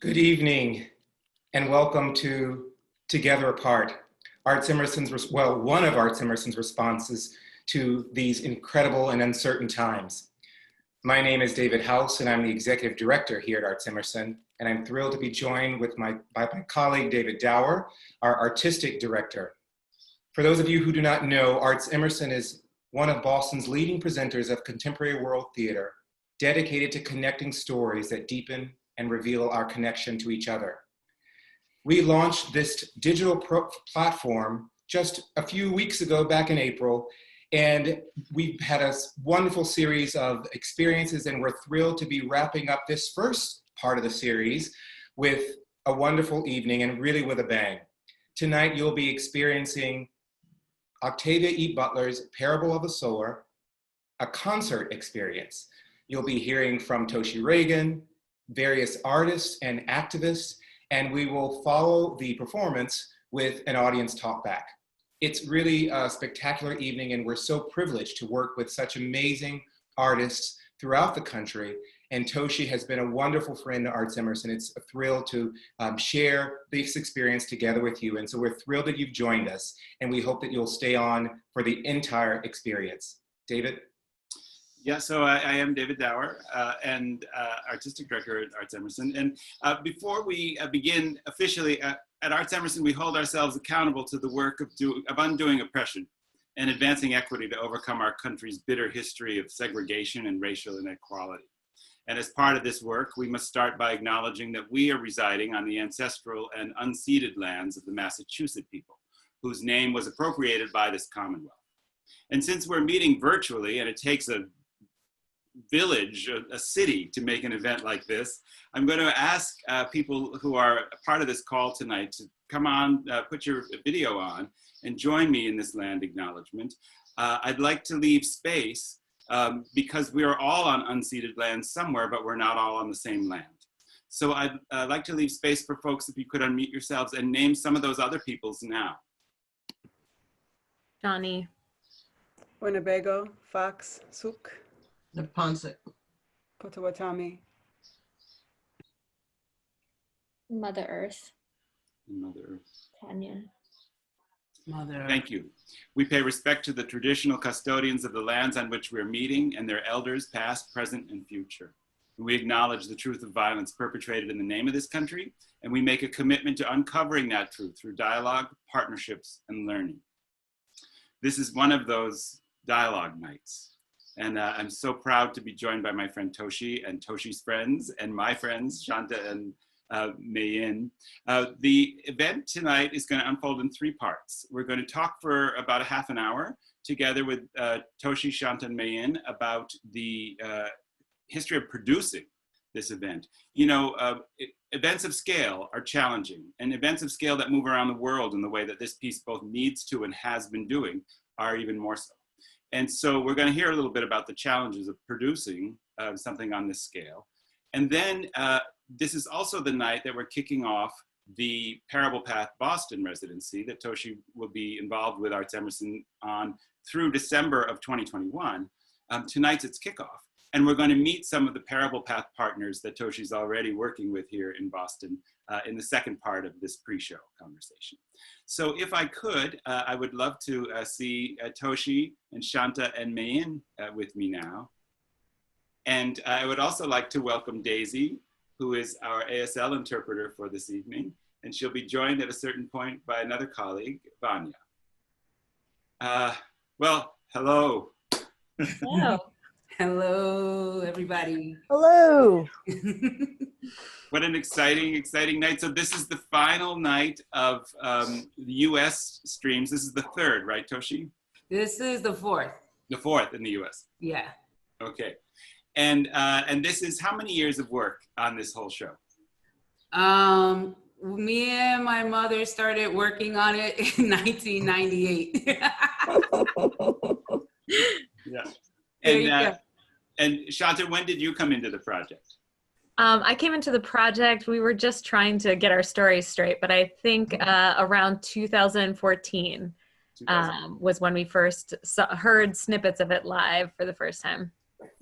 Good evening and welcome to Together Apart, ArtsEmerson's, well, one of ArtsEmerson's responses to these incredible and uncertain times. My name is David Howse and I'm the Executive Director here at ArtsEmerson, and I'm thrilled to be joined by my colleague David Dower, our Artistic Director. For those of you who do not know, ArtsEmerson is one of Boston's leading presenters of contemporary world theater, dedicated to connecting stories that deepen and reveal our connection to each other. We launched this digital platform just a few weeks ago, back in April, and we've had a wonderful series of experiences, and we're thrilled to be wrapping up this first part of the series with a wonderful evening, and really with a bang. Tonight, you'll be experiencing Octavia E. Butler's Parable of the Sower, a concert experience. You'll be hearing from Toshi Reagon, various artists and activists, and we will follow the performance with an audience talkback. It's really a spectacular evening, and we're so privileged to work with such amazing artists throughout the country. And Toshi has been a wonderful friend to ArtsEmerson. It's a thrill to share this experience together with you. And so we're thrilled that you've joined us, and we hope that you'll stay on for the entire experience. David? Yeah, so I am David Dower and Artistic Director at ArtsEmerson. And before we begin officially, at ArtsEmerson, we hold ourselves accountable to the work of undoing oppression and advancing equity to overcome our country's bitter history of segregation and racial inequality. And as part of this work, we must start by acknowledging that we are residing on the ancestral and unceded lands of the Massachusetts people, whose name was appropriated by this Commonwealth. And since we're meeting virtually, and it takes a village, a city, to make an event like this, I'm going to ask people who are a part of this call tonight to come on, put your video on, and join me in this land acknowledgement. I'd like to leave space because we are all on unceded land somewhere, but we're not all on the same land. So I'd like to leave space for folks, if you could unmute yourselves and name some of those other peoples now. Johnny. Winnebago, Fox, Suk. Neponset. Potawatomi. Mother Earth. Mother Earth. Tanya. Mother. Thank you. We pay respect to the traditional custodians of the lands on which we're meeting and their elders, past, present, and future. We acknowledge the truth of violence perpetrated in the name of this country, and we make a commitment to uncovering that truth through dialogue, partnerships, and learning. This is one of those dialogue nights. And I'm so proud to be joined by my friend Toshi and Toshi's friends and my friends, Shanta and Meiyin. The event tonight is going to unfold in three parts. We're going to talk for about a half an hour together with Toshi, Shanta, and Meiyin about the history of producing this event. You know, events of scale are challenging, and events of scale that move around the world in the way that this piece both needs to and has been doing are even more so. And so we're going to hear a little bit about the challenges of producing something on this scale. And then this is also the night that we're kicking off the Parable Path Boston residency that Toshi will be involved with ArtsEmerson on through December of 2021. Tonight's its kickoff. And we're going to meet some of the Parable Path partners that Toshi's already working with here in Boston in the second part of this pre-show conversation. So if I could, I would love to see Toshi and Shanta and Meiyin with me now. And I would also like to welcome Daisy, who is our ASL interpreter for this evening. And she'll be joined at a certain point by another colleague, Vanya. Well, hello. Hello. Hello, everybody. Hello. What an exciting, exciting night. So this is the final night of the US streams. This is the third, right, Toshi? This is the fourth. The fourth in the US. Yeah. Okay. And this is how many years of work on this whole show? Me and my mother started working on it in 1998. Yeah. And Shanta, when did you come into the project? I came into the project, we were just trying to get our stories straight, but I think around 2014 was when we first heard snippets of it live for the first time.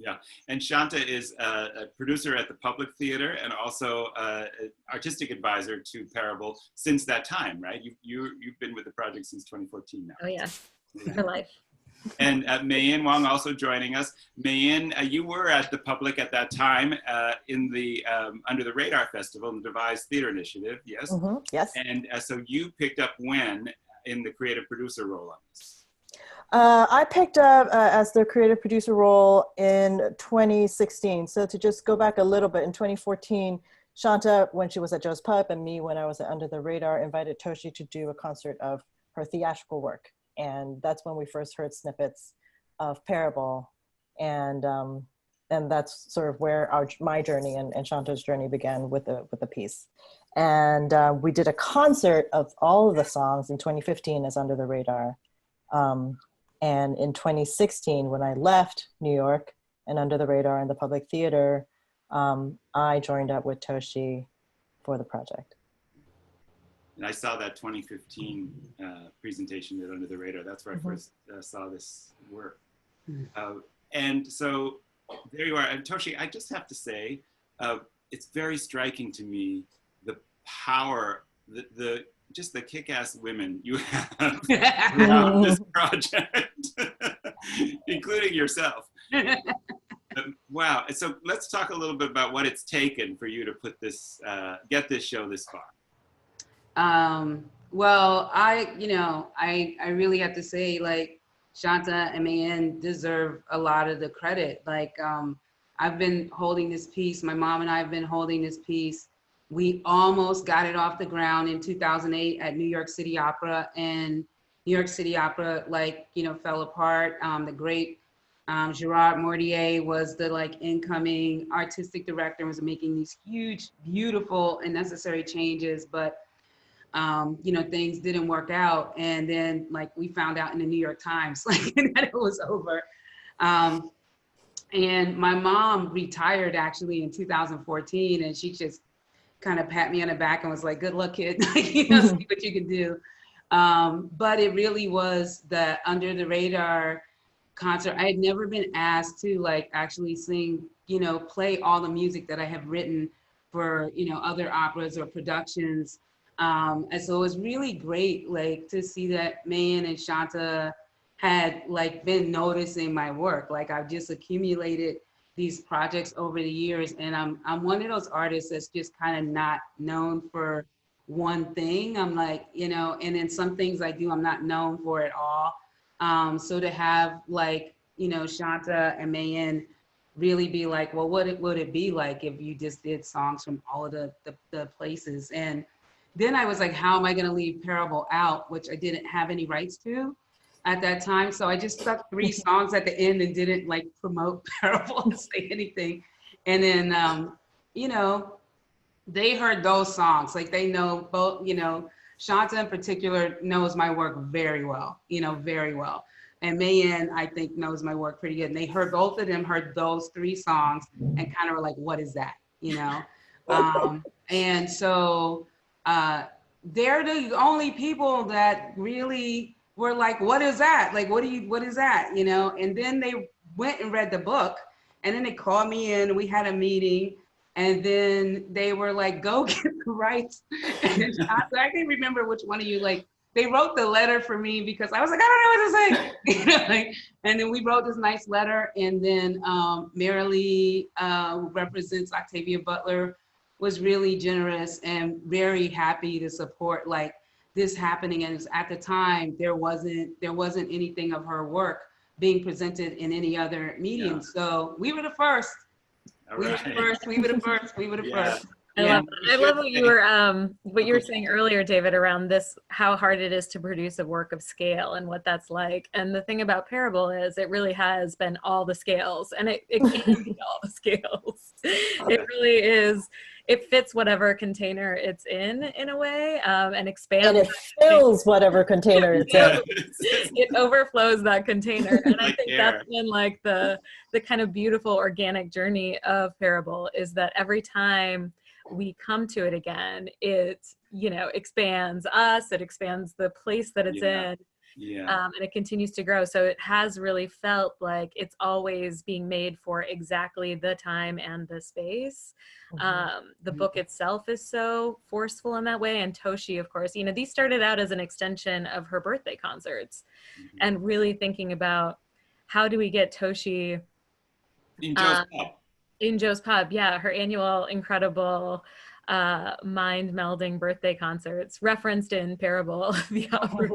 Yeah, and Shanta is a producer at the Public Theater and also an artistic advisor to Parable since that time, right? You've been with the project since 2014 now. Oh yeah, Yeah. for life. And Meiyin Wang also joining us. Meiyin, you were at the Public at that time in the Under the Radar Festival, the Devised Theater Initiative, yes? Yes. And so you picked up when in the creative producer role on this? I picked up as the creative producer role in 2016. So to just go back a little bit, in 2014, Shanta, when she was at Joe's Pub, and me when I was at Under the Radar, invited Toshi to do a concert of her theatrical work. And that's when we first heard snippets of Parable. And that's sort of where my journey and Shanta's journey began with the piece. And we did a concert of all of the songs in 2015 as Under the Radar. And in 2016, when I left New York and Under the Radar and the Public Theater, I joined up with Toshi for the project. And I saw that 2015 presentation at Under the Radar. That's where I first saw this work. And so there you are. And Toshi, I just have to say, it's very striking to me, the power, just the kick-ass women you have around this project, including yourself. Wow. So let's talk a little bit about what it's taken for you to put this, get this show this far. Well, I really have to say, like, Shanta and Meiyin deserve a lot of the credit. Like, I've been holding this piece. My mom and I have been holding this piece. We almost got it off the ground in 2008 at New York City Opera, and New York City Opera, fell apart. The great Gerard Mortier was the incoming artistic director, was making these huge, beautiful and necessary changes, but things didn't work out. And then we found out in the New York Times that it was over. And my mom retired actually in 2014, and she just kind of pat me on the back and was like, good luck, kid, see what you can do. But it really was the Under the Radar concert. I had never been asked to actually sing, play all the music that I have written for, other operas or productions. And so it was really great, to see that Meiyin and Shanta had been noticing my work. I've just accumulated these projects over the years, and I'm one of those artists that's just kind of not known for one thing. I'm and then some things I do, I'm not known for at all. So to have Shanta and Meiyin really be well, what would it be like if you just did songs from all of the places? And then I was like, how am I going to leave Parable out, which I didn't have any rights to at that time. So I just stuck 3 songs at the end and didn't promote Parable and say anything. And then, they heard those songs. They know both, Shanta in particular knows my work very well, very well. And Meiyin, I think, knows my work pretty good. And they heard, both of them heard those 3 songs and kind of were like, what is that? And so they're the only people that really were like, what is that? What is that? And then they went and read the book, and then they called me in, and we had a meeting, and then they were like, go get the rights. And I can't remember which one of you, they wrote the letter for me because I was like, I don't know what to say. And then we wrote this nice letter, and then Marilee, who represents Octavia Butler, was really generous and very happy to support this happening. And at the time, there wasn't anything of her work being presented in any other medium. Yeah. So we were the first. We were the first. I love what you were saying earlier, David, around this, how hard it is to produce a work of scale and what that's like. And the thing about Parable is it really has been all the scales, and it can be all the scales. It really is. It fits whatever container it's in a way, and expands. And it fills whatever container it's in. It overflows that container. And I think that's been the kind of beautiful organic journey of Parable, is that every time we come to it again, it expands us, it expands the place that it's in, Yeah. And it continues to grow. So it has really felt like it's always being made for exactly the time and the space. The book itself is so forceful in that way. And Toshi, of course, you know, these started out as an extension of her birthday concerts, and really thinking about how do we get Toshi In Joe's Pub. in Joe's Pub. Yeah, her annual incredible mind melding birthday concerts referenced in Parable, the opera.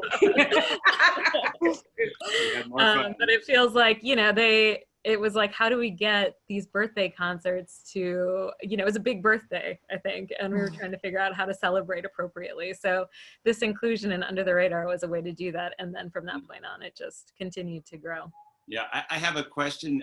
But it feels like, you know, it was like, how do we get these birthday concerts to, you know, it was a big birthday, I think, and we were trying to figure out how to celebrate appropriately. So this inclusion in Under the Radar was a way to do that. And then from that point on, it just continued to grow. Yeah, I have a question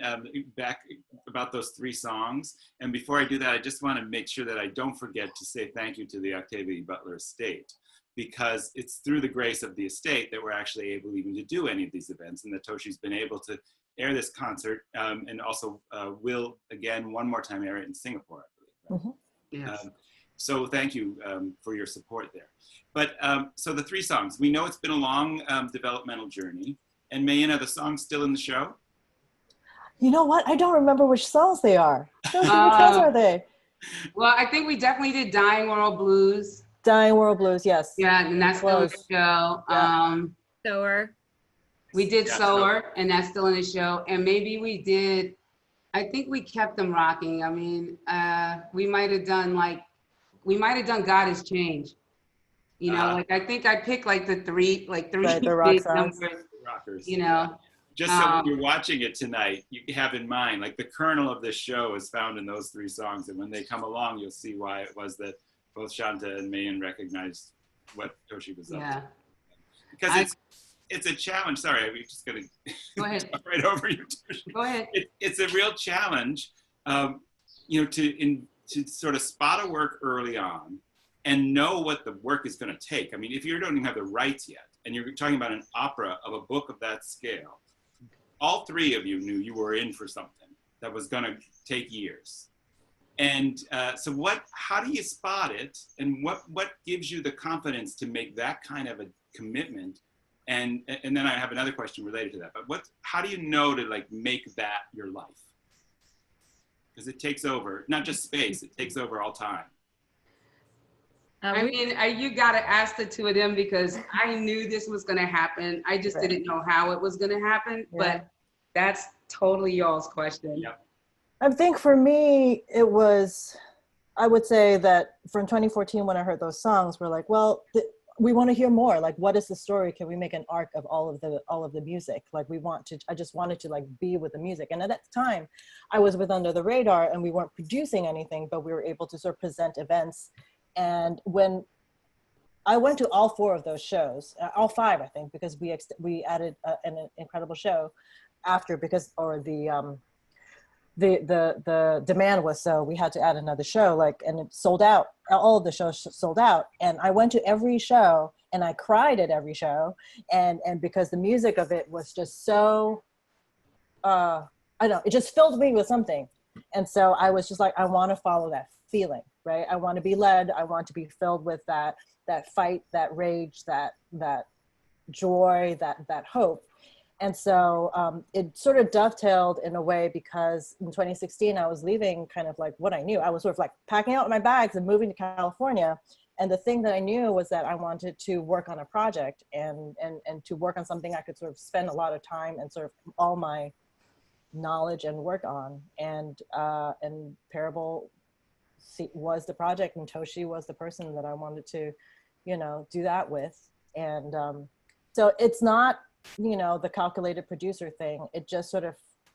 back about those 3 songs. And before I do that, I just want to make sure that I don't forget to say thank you to the Octavia Butler estate, because it's through the grace of the estate that we're actually able even to do any of these events, and that Toshi's been able to air this concert, and also will, again, one more time air it in Singapore, I believe. Right? Yes. So thank you for your support there. But so the 3 songs, we know it's been a long developmental journey. And Meiyin, are the songs still in the show? You know what? I don't remember which songs they are. Which songs are they? Well, I think we definitely did Dying World Blues. Dying World Blues, yes. Yeah, and that's still in the show. Yeah. Dower. We did Yeah, Sower, and that's still in the show. And maybe we did, I think we kept them rocking. I mean, we might have done God Has Changed. You know, like I think I picked like the three Right, the rock big songs. numbers, Rockers. you know. Just so when you're watching it tonight, you have in mind, like the kernel of this show is found in those 3 songs. And when they come along, you'll see why it was that both Shanta and Meiyin recognized what Toshi was up to. Because it's a challenge. Sorry, I'm just going to Go ahead. talk right over you, Toshi. Go ahead. It's a real challenge, you know, to sort of spot a work early on and know what the work is going to take. I mean, if you don't even have the rights yet, and you're talking about an opera of a book of that scale, all 3 of you knew you were in for something that was going to take years. And so how do you spot it? And what gives you the confidence to make that kind of a commitment? And then I have another question related to that, but how do you know to like make that your life? Because it takes over, not just space, it takes over all time. I mean, you got to ask the 2 of them, because I knew this was going to happen. I just didn't know how it was going to happen, but that's totally y'all's question. Yep. I think for me, it was, I would say that from 2014, when I heard those songs, we're like, well, we want to hear more. Like, what is the story? Can we make an arc of all of the music? Like, I just wanted to like be with the music. And at that time, I was with Under the Radar, and we weren't producing anything, but we were able to sort of present events. And when I went to all 4 of those shows, all 5, I think, because we added an incredible show after, because the demand was so we had to add another show, like, and it sold out. All of the shows sold out, and I went to every show, and I cried at every show, and because the music of it was just so, I don't know, it just filled me with something, and so I was just like, I want to follow that feeling, right? I want to be led. I want to be filled with that fight, that rage, that joy, that hope. And so it sort of dovetailed in a way, because in 2016, I was leaving kind of like what I knew. I was sort of like packing out my bags and moving to California. And the thing that I knew was that I wanted to work on a project and to work on something I could sort of spend a lot of time and sort of all my knowledge and work on. And Parable was the project, and Toshi was the person that I wanted to, you know, do that with. And so it's not, you know, the calculated producer thing. It just sort of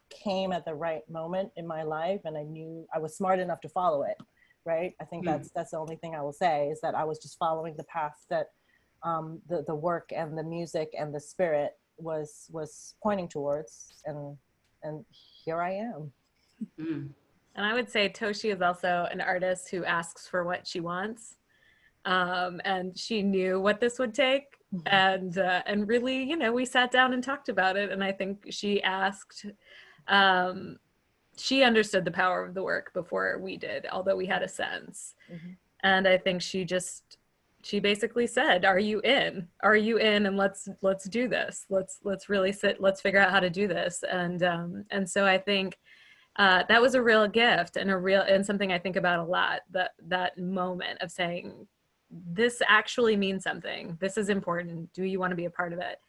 came at the right moment in my life, and I knew I was smart enough to follow it, right? I think that's the only thing I will say, is that I was just following the path that the work and the music and the spirit was pointing towards, and here I am. And I would say Toshi is also an artist who asks for what she wants. And she knew what this would take. And really, you know, we sat down and talked about it. And I think she asked, she understood the power of the work before we did, although we had a sense. And I think she just she basically said, are you in? Are you in? And let's do this. Let's really let's figure out how to do this. And so I think that was a real gift and something I think about a lot, that moment of saying, this actually means something. This is important. Do you want to be a part of it?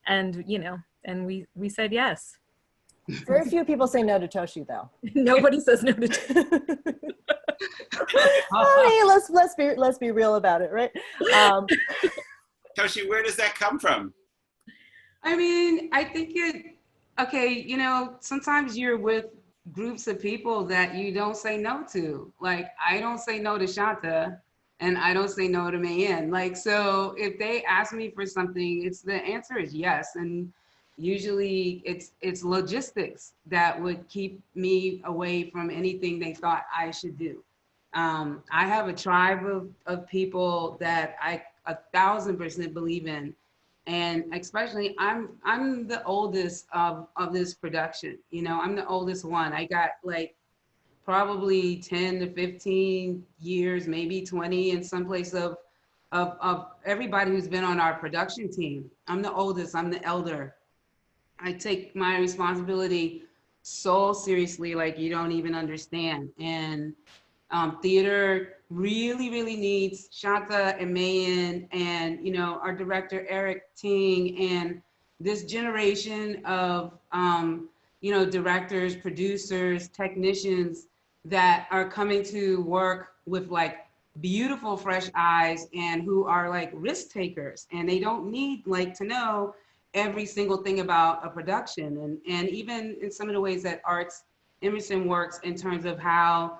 And, and we said yes. Very few people say no to Toshi, though. Nobody says no to Toshi. I mean, let's be real about it, right? Toshi, where does that come from? I mean, I think sometimes you're with groups of people that you don't say no to. Like, I don't say no to Shanta, and I don't say no to Meiyin. Like, so if they ask me for something, the answer is yes. And usually it's logistics that would keep me away from anything they thought I should do. I have a tribe of people that I 1,000% believe in. And especially I'm the oldest of this production. I'm the oldest one. I got like probably 10 to 15 years, maybe 20 in some place of everybody who's been on our production team. I'm the oldest, I'm the elder. I take my responsibility so seriously, like you don't even understand. And theater really, really needs Shanta and Meiyin and, our director, Eric Ting, and this generation of, directors, producers, technicians that are coming to work with like beautiful, fresh eyes and who are like risk takers. And they don't need like to know every single thing about a production. And even in some of the ways that ArtsEmerson works in terms of how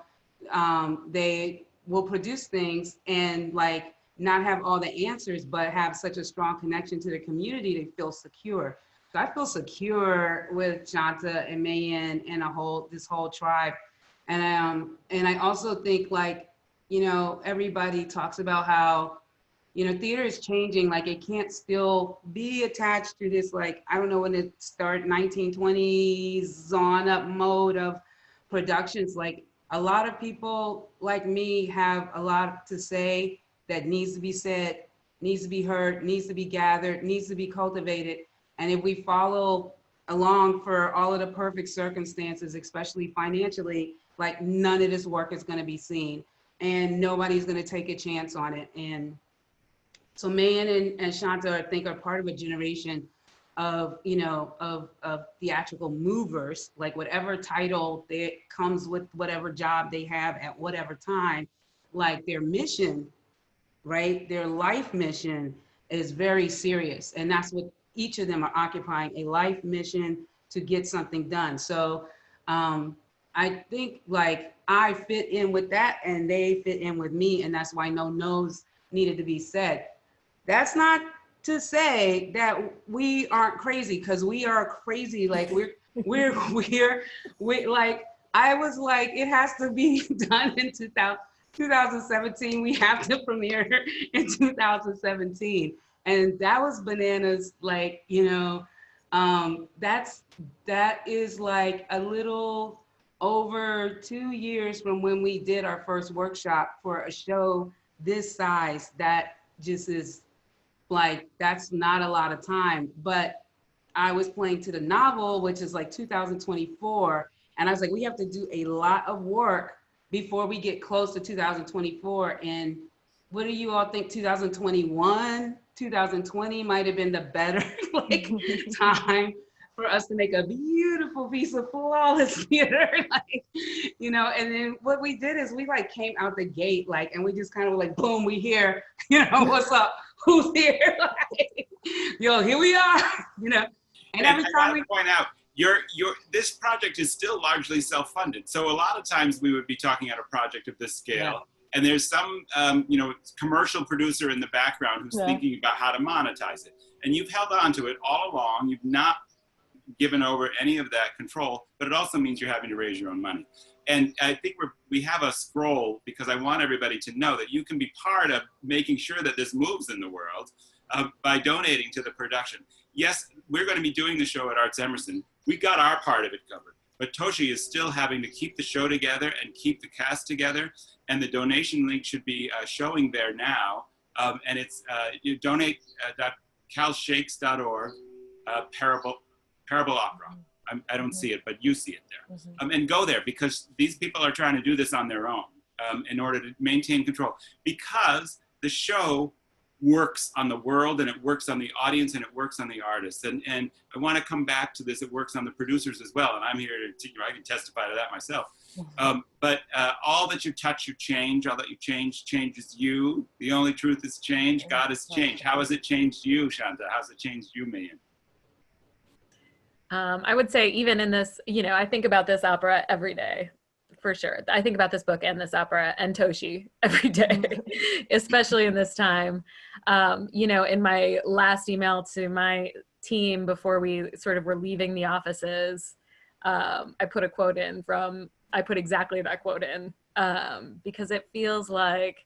they will produce things and like not have all the answers, but have such a strong connection to the community, they feel secure. So I feel secure with Shanta and Meiyin and this whole tribe. And I also think like, everybody talks about how, theater is changing, like it can't still be attached to this, like, I don't know when it started, 1920s on up mode of productions. Like a lot of people like me have a lot to say that needs to be said, needs to be heard, needs to be gathered, needs to be cultivated. And if we follow along for all of the perfect circumstances, especially financially, like none of this work is going to be seen and nobody's going to take a chance on it. And so Meiyin and Shanta, I think, are part of a generation of, of theatrical movers, like whatever title that comes with whatever job they have at whatever time, like their mission, right? Their life mission is very serious. And that's what each of them are occupying, a life mission to get something done. So I think like I fit in with that and they fit in with me. And that's why no no's needed to be said. That's not to say that we aren't crazy, because we are crazy. Like we're like, I was like, it has to be done in 2017. We have to premiere in 2017. And that was bananas. Like, that is like a little over 2 years from when we did our first workshop for a show this size. That just is like, that's not a lot of time. But I was playing to the novel, which is like 2024. And I was like, we have to do a lot of work before we get close to 2024. And what do you all think, 2021, 2020 might have been the better like time for us to make a beautiful piece of flawless theater, like, and then what we did is we like came out the gate, like, and we just kind of like, boom, we here, what's up, who's here, like, yo, here we are, and every time we point out, this project is still largely self-funded. So a lot of times we would be talking about a project of this scale. Yeah. And there's some, commercial producer in the background who's thinking about how to monetize it. And you've held on to it all along. You've not given over any of that control, but it also means you're having to raise your own money. And I think we have a scroll because I want everybody to know that you can be part of making sure that this moves in the world by donating to the production. Yes, we're going to be doing the show at ArtsEmerson. We got our part of it covered. But Toshi is still having to keep the show together and keep the cast together. And the donation link should be showing there now And it's, you donate calshakes.org, Parable Opera. I don't see it, but you see it there. And go there, because these people are trying to do this on their own in order to maintain control. Because the show works on the world, and it works on the audience, and it works on the artists. And I want to come back to this. It works on the producers as well. And I'm here to, I can testify to that myself. But all that you touch, you change. All that you change changes you. The only truth is change. God has changed. How has it changed you, Shanta? How's it changed you, Meiyin? I would say even in this, I think about this opera every day, for sure. I think about this book and this opera and Toshi every day, especially in this time. In my last email to my team before we sort of were leaving the offices, I put exactly that quote in, because it feels like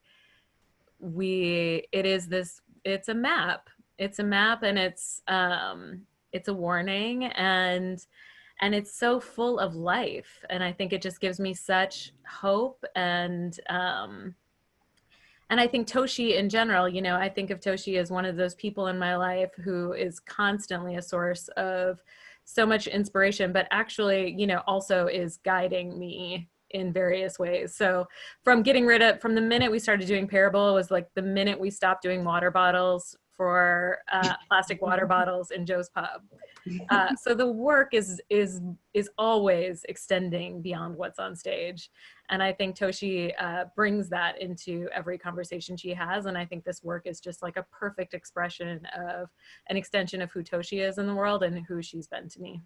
it's a map. It's a map, and it's a warning, and it's so full of life. And I think it just gives me such hope. And I think Toshi in general, I think of Toshi as one of those people in my life who is constantly a source of so much inspiration, but actually, also is guiding me in various ways. So from the minute we started doing Parable, it was like the minute we stopped doing water bottles for plastic water bottles in Joe's Pub. So the work is always extending beyond what's on stage. And I think Toshi brings that into every conversation she has. And I think this work is just like a perfect expression of an extension of who Toshi is in the world and who she's been to me.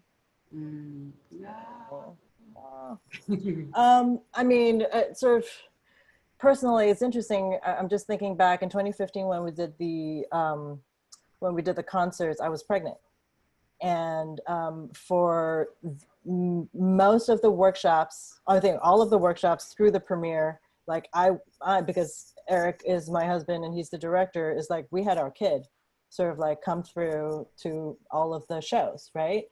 Sort of personally, it's interesting. I'm just thinking back in 2015 when we did the concerts, I was pregnant. And for most of the workshops, I think all of the workshops through the premiere, like I because Eric is my husband and he's the director, is like we had our kid sort of like come through to all of the shows, right?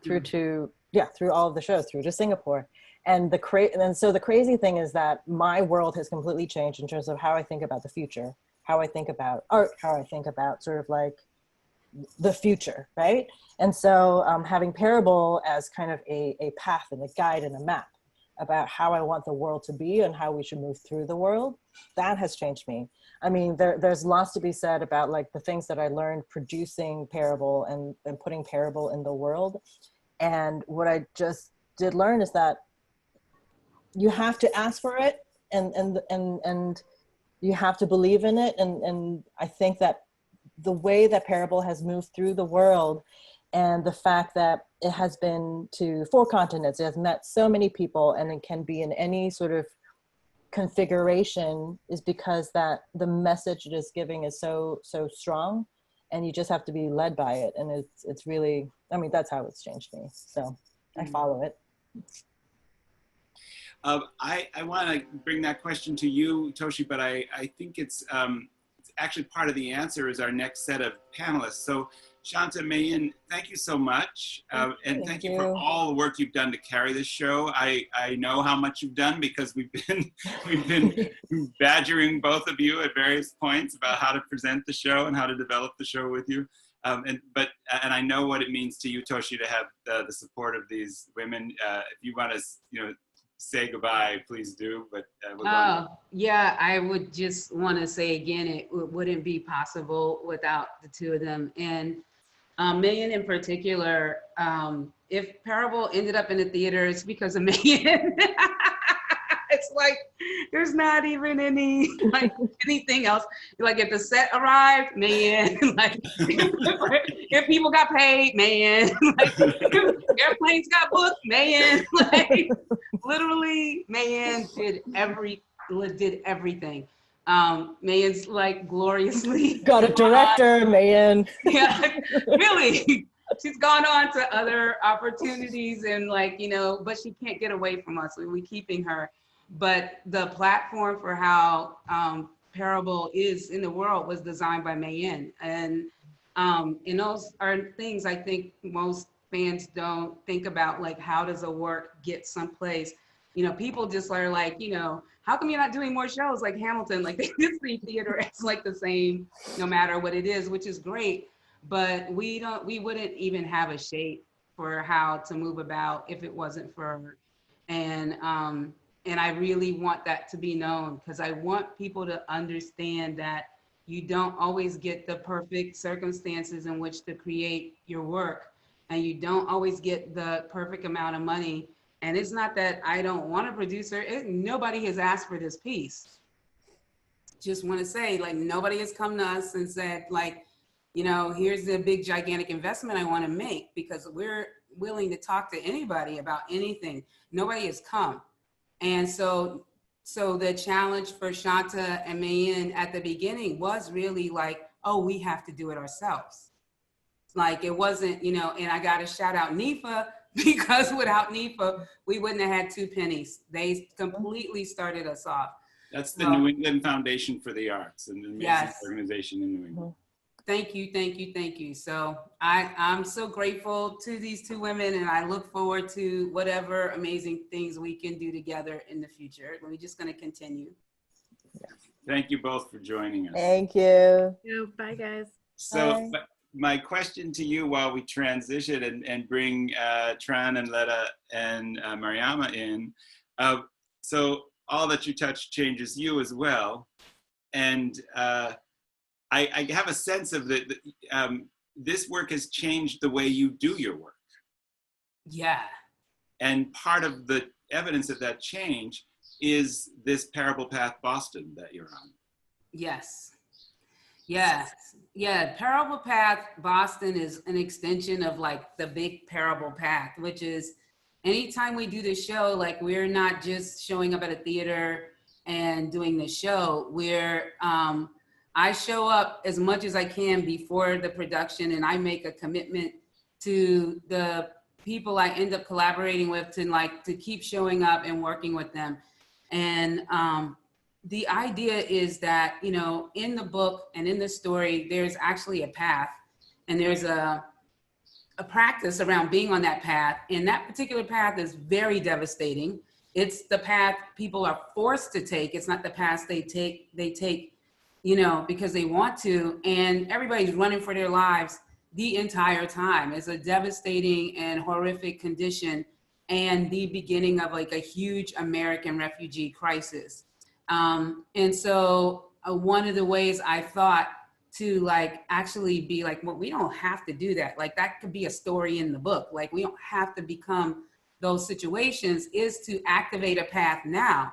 Through all of the shows, through to Singapore. And so the crazy thing is that my world has completely changed in terms of how I think about the future, how I think about art, how I think about sort of like the future, right? And so having Parable as kind of a path and a guide and a map about how I want the world to be and how we should move through the world, that has changed me. I mean, there's lots to be said about like the things that I learned producing Parable and putting Parable in the world. And what I just did learn is that you have to ask for it and you have to believe in it. And I think that the way that Parable has moved through the world and the fact that it has been to 4 continents, it has met so many people, and it can be in any sort of configuration, is because that the message it is giving is so strong, and you just have to be led by it. And it's really, I mean, that's how it's changed me. So I follow it. I want to bring that question to you, Toshi, but I think it's actually part of the answer is our next set of panelists. So Shanta, Meiyin, thank you so much. And thank you for all the work you've done to carry this show. I know how much you've done because we've been badgering both of you at various points about how to present the show and how to develop the show with you. And I know what it means to you, Toshi, to have the support of these women. If you want to, say goodbye, please do. But yeah, I would just want to say again, it wouldn't be possible without the two of them. And Meiyin in particular, if Parable ended up in the theater, it's because of Meiyin. It's like there's not even anything else. Like if the set arrived, Meiyin. Like if people got paid, Meiyin. Like if airplanes got booked, Meiyin. Like literally, Meiyin did everything. Meiyin's like gloriously got a director, Meiyin. Yeah, really. She's gone on to other opportunities and but she can't get away from us. We're keeping her. But the platform for how Parable is in the world was designed by Meiyin. And those are things I think most fans don't think about, like how does a work get someplace? people just are like, how come you're not doing more shows like Hamilton? Like they just see theater as like the same, no matter what it is, which is great. But we wouldn't even have a shape for how to move about if it wasn't for her. And I really want that to be known, because I want people to understand that you don't always get the perfect circumstances in which to create your work, and you don't always get the perfect amount of money. And it's not that I don't want a producer. Nobody has asked for this piece. Just want to say, like, nobody has come to us and said, like, here's the big gigantic investment I want to make, because we're willing to talk to anybody about anything. Nobody has come. And so the challenge for Shanta and Meiyin at the beginning was really like, oh, we have to do it ourselves. Like it wasn't, and I got to shout out NEFA, because without NEFA, we wouldn't have had 2 pennies. They completely started us off. That's the New England Foundation for the Arts, and an amazing organization in New England. Thank you, thank you, thank you. So I'm so grateful to these 2 women, and I look forward to whatever amazing things we can do together in the future. We're just going to continue. Thank you both for joining us. Thank you. Bye, guys. So my question to you while we transition and bring Tran and Letta and Mariama in. So all that you touch changes you as well. And I have a sense of that this work has changed the way you do your work. Yeah. And part of the evidence of that change is this Parable Path Boston that you're on. Yes. Yes. Yeah. Parable Path Boston is an extension of like the big Parable Path, which is anytime we do this show, like we're not just showing up at a theater and doing the show. I show up as much as I can before the production, and I make a commitment to the people I end up collaborating with to keep showing up and working with them. And the idea is that, in the book and in the story, there's actually a path, and there's a practice around being on that path. And that particular path is very devastating. It's the path people are forced to take. It's not the path they take, because they want to, and everybody's running for their lives the entire time. It's a devastating and horrific condition, and the beginning of like a huge American refugee crisis. And so one of the ways I thought to like actually be like, well, we don't have to do that. Like that could be a story in the book. Like we don't have to become those situations, is to activate a path now,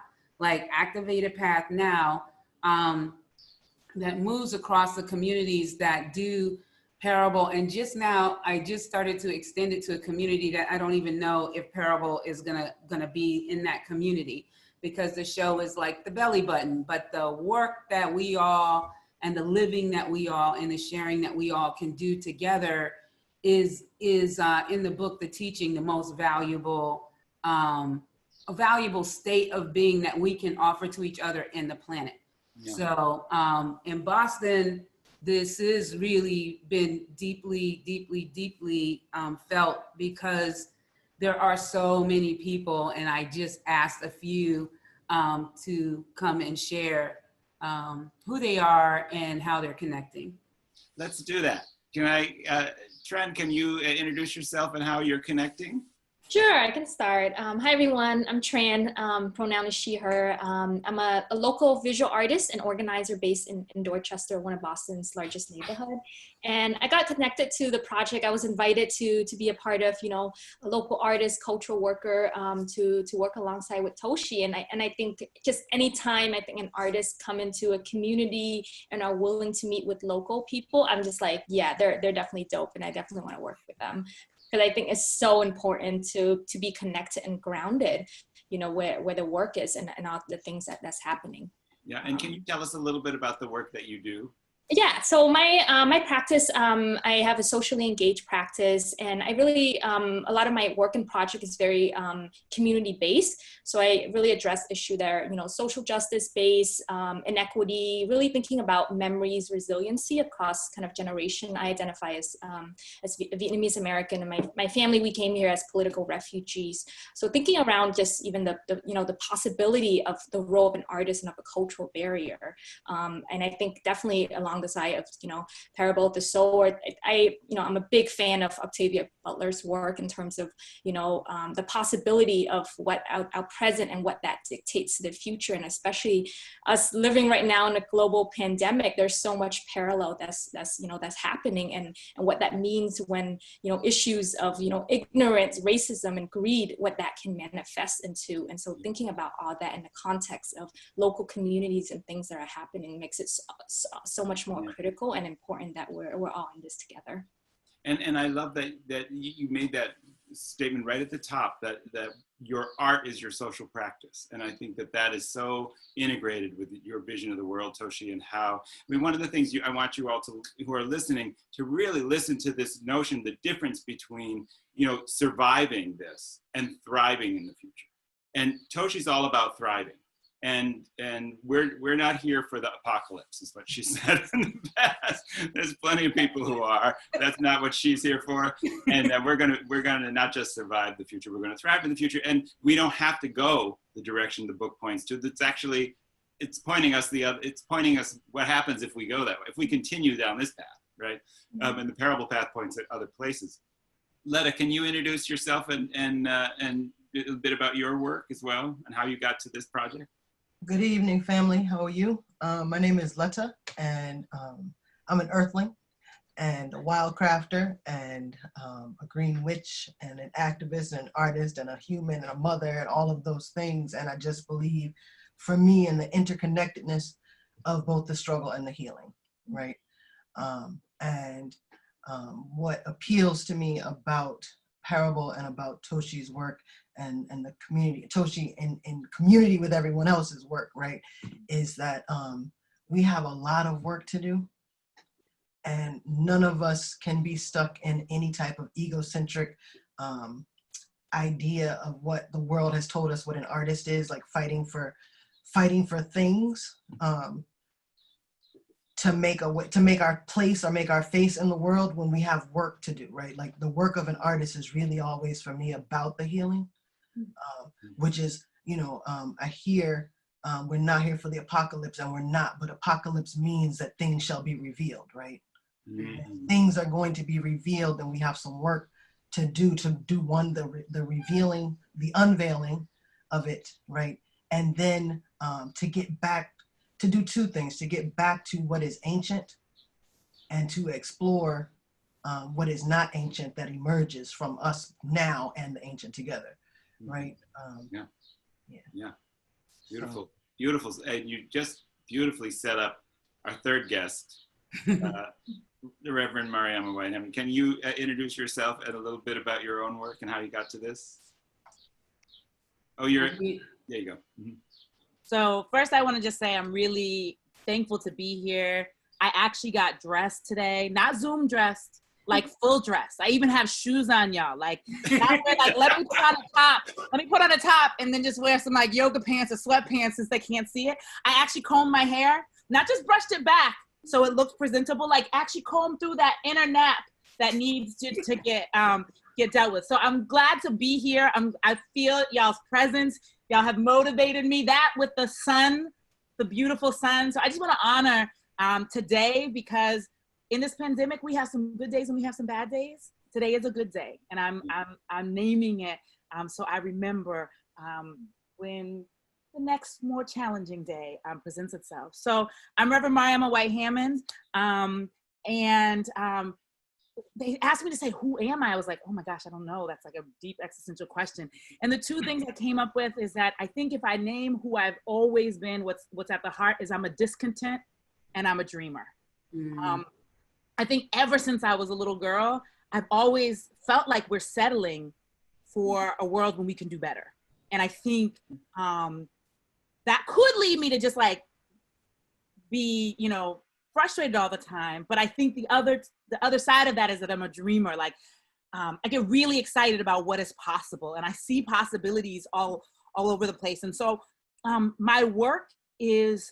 that moves across the communities that do Parable. And just now, I just started to extend it to a community that I don't even know if Parable is gonna be in that community, because the show is like the belly button, but the work that we all, and the living that we all, and the sharing that we all can do together is in the book, The Teaching, the most valuable, a valuable state of being that we can offer to each other and the planet. Yeah. So in Boston, this has really been deeply, deeply, deeply felt, because there are so many people, and I just asked a few to come and share who they are and how they're connecting. Let's do that. Tran, can you introduce yourself and how you're connecting? Sure, I can start. Hi, everyone. I'm Tran. Pronoun is she, her. I'm a local visual artist and organizer based in Dorchester, one of Boston's largest neighborhood. And I got connected to the project. I was invited to be a part of, a local artist, cultural worker, to work alongside with Toshi. And I think just anytime I think an artist come into a community and are willing to meet with local people, I'm just like, yeah, they're definitely dope, and I definitely want to work with them. Because I think it's so important to be connected and grounded, where the work is and all the things that's happening. Yeah, and can you tell us a little bit about the work that you do? Yeah, so my practice, I have a socially engaged practice, and I really, a lot of my work and project is very community based. So I really address issue there, you know, social justice based, inequity, really thinking about memories, resiliency across kind of generation. I identify as Vietnamese American, and my family, we came here as political refugees. So thinking around just even the you know, the possibility of the role of an artist and of a cultural barrier. And I think definitely along the side of, you know, Parable of the Sword, you know, I'm a big fan of Octavia Butler's work in terms of, you know, the possibility of what our present and what that dictates to the future. And especially us living right now in a global pandemic, there's so much parallel that's you know, that's happening, and what that means when, you know, issues of, you know, ignorance, racism, and greed, what that can manifest into. And so thinking about all that in the context of local communities and things that are happening makes it so much more critical and important that we're all in this together. And I love that you made that statement right at the top, that your art is your social practice. And I think that is so integrated with your vision of the world, Toshi, and how, I mean, one of the things I want you all to, who are listening, to really listen to this notion, the difference between, you know, surviving this and thriving in the future. And Toshi's all about thriving. And we're not here for the apocalypse, is what she said in the past. There's plenty of people who are. That's not what she's here for. And we're gonna not just survive the future, we're gonna thrive in the future. And we don't have to go the direction the book points to. It's pointing us what happens if we go that way, if we continue down this path, right? And the Parable path points at other places. Letta, can you introduce yourself and a bit about your work as well, and how you got to this project? Good evening, family. How are you? My name is Letta, and I'm an earthling and a wildcrafter and a green witch and an activist and an artist and a human and a mother and all of those things. And I just believe, for me, in the interconnectedness of both the struggle and the healing, right? What appeals to me about Parable and about Toshi's work and the community, Toshi in community with everyone else's work, right, is that we have a lot of work to do, and none of us can be stuck in any type of egocentric idea of what the world has told us what an artist is, like fighting for things to make our place or make our face in the world, when we have work to do, right? Like the work of an artist is really always, for me, about the healing. Which is, you know, I hear we're not here for the apocalypse, and we're not, but apocalypse means that things shall be revealed, right? Mm-hmm. Things are going to be revealed, and we have some work to do one, the revealing, the unveiling of it, right? And then to get back, to do two things, to get back to what is ancient and to explore what is not ancient that emerges from us now and the ancient together. Right. Yeah. Beautiful. Beautiful. And you just beautifully set up our third guest, the Reverend Mariama White-Hammond. Can you introduce yourself and a little bit about your own work and how you got to this? Oh, there you go. Mm-hmm. So first, I want to just say I'm really thankful to be here. I actually got dressed today, not Zoom dressed, like full dress. I even have shoes on, y'all. Like, not wear, like, let me put on a top. Let me put on a top and then just wear some like yoga pants or sweatpants since they can't see it. I actually combed my hair, not just brushed it back so it looks presentable, like actually combed through that inner nap that needs to get dealt with. So I'm glad to be here. I feel y'all's presence. Y'all have motivated me. That with the sun, the beautiful sun. So I just want to honor today, because in this pandemic, we have some good days and we have some bad days. Today is a good day, and I'm naming it so I remember when the next more challenging day presents itself. So I'm Reverend Mariama White-Hammond, and they asked me to say, who am I? I was like, oh my gosh, I don't know. That's like a deep existential question. And the two things I came up with is that I think if I name who I've always been, what's at the heart is I'm a discontent and I'm a dreamer. Mm-hmm. I think ever since I was a little girl, I've always felt like we're settling for a world when we can do better. And I think that could lead me to just like be, frustrated all the time. But I think the other side of that is that I'm a dreamer. Like, I get really excited about what is possible, and I see possibilities all over the place. And so my work is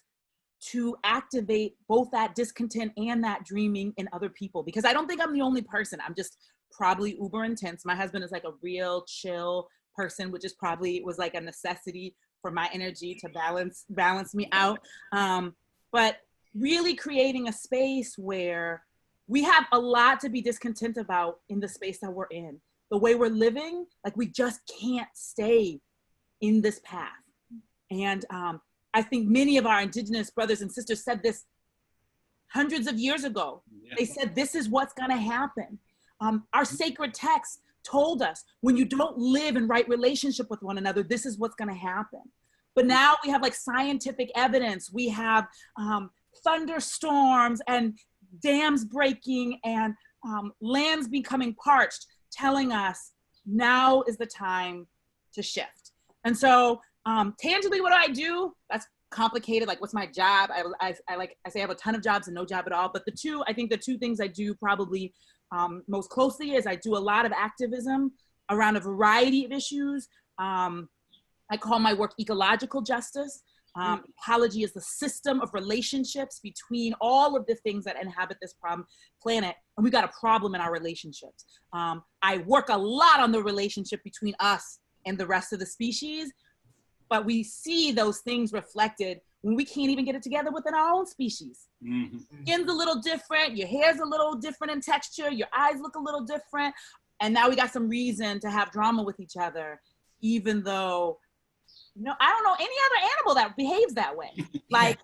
to activate both that discontent and that dreaming in other people, because I don't think I'm the only person. I'm just probably uber intense. My husband is like a real chill person, which is probably was like a necessity for my energy to balance me out. But really creating a space where we have a lot to be discontent about in the space that we're in. The way we're living, like we just can't stay in this path. And I think many of our indigenous brothers and sisters said this hundreds of years ago. Yeah. They said, this is what's gonna happen. Our sacred texts told us, when you don't live in right relationship with one another, this is what's gonna happen. But now we have like scientific evidence. We have thunderstorms and dams breaking and lands becoming parched, telling us now is the time to shift. And so tangibly, what do I do? That's complicated. Like, what's my job? I say I have a ton of jobs and no job at all. But the two things I do probably most closely is I do a lot of activism around a variety of issues. I call my work ecological justice. Ecology is the system of relationships between all of the things that inhabit this planet, and we got a problem in our relationships. I work a lot on the relationship between us and the rest of the species, but we see those things reflected when we can't even get it together within our own species. Mm-hmm. Skin's a little different, your hair's a little different in texture, your eyes look a little different, and now we got some reason to have drama with each other, even though, I don't know any other animal that behaves that way. Like,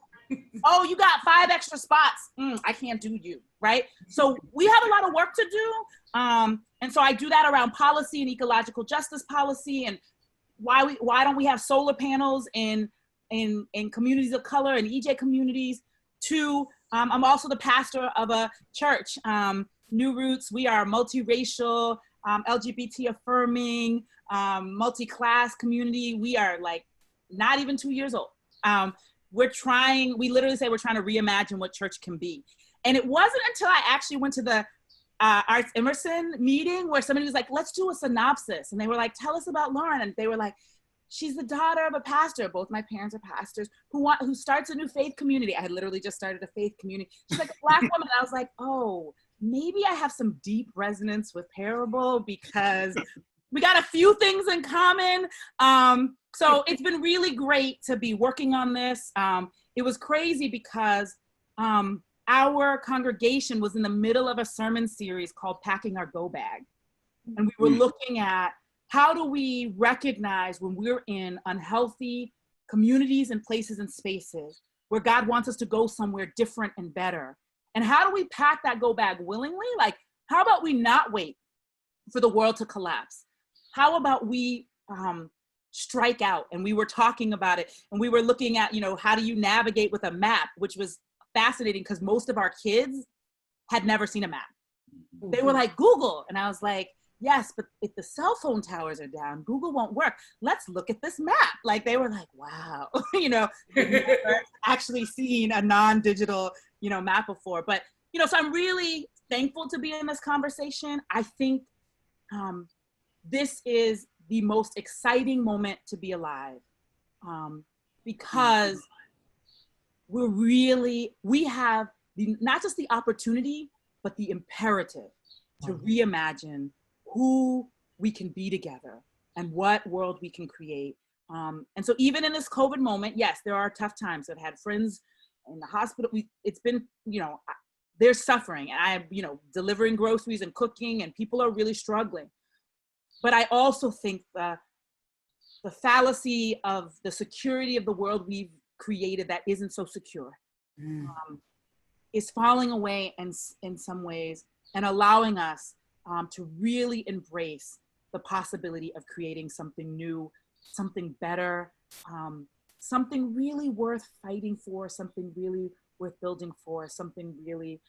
oh, you got 5 extra spots. I can't do you, right? So we have a lot of work to do. And so I do that around policy and ecological justice policy, and why don't we have solar panels in communities of color and EJ communities. 2, I'm also the pastor of a church, New Roots. We are multiracial, LGBT affirming, multi-class community. We are like not even 2 years old. We literally say we're trying to reimagine what church can be. And it wasn't until I actually went to the ArtsEmerson meeting where somebody was like, let's do a synopsis. And they were like, tell us about Lauren. And they were like, she's the daughter of a pastor. Both my parents are pastors who starts a new faith community. I had literally just started a faith community. She's like a Black woman. And I was like, oh, maybe I have some deep resonance with Parable because we got a few things in common. So it's been really great to be working on this. It was crazy because our congregation was in the middle of a sermon series called Packing Our Go Bag. And we were looking at how do we recognize when we're in unhealthy communities and places and spaces where God wants us to go somewhere different and better. And how do we pack that go bag willingly? Like, how about we not wait for the world to collapse? How about we strike out? And we were talking about it, and we were looking at, how do you navigate with a map, which was fascinating because most of our kids had never seen a map. They were like, Google. And I was like, yes, but if the cell phone towers are down, Google won't work. Let's look at this map. Like, they were like, wow, they've never actually seen a non-digital, map before. But, so I'm really thankful to be in this conversation. I think this is the most exciting moment to be alive because we have not just the opportunity, but the imperative to reimagine who we can be together and what world we can create. And so even in this COVID moment, yes, there are tough times. I've had friends in the hospital. It's been, they're suffering. And I'm, delivering groceries and cooking, and people are really struggling. But I also think the fallacy of the security of the world we've created that isn't so secure is falling away in some ways and allowing us to really embrace the possibility of creating something new, something better, something really worth fighting for, something really worth building for, something really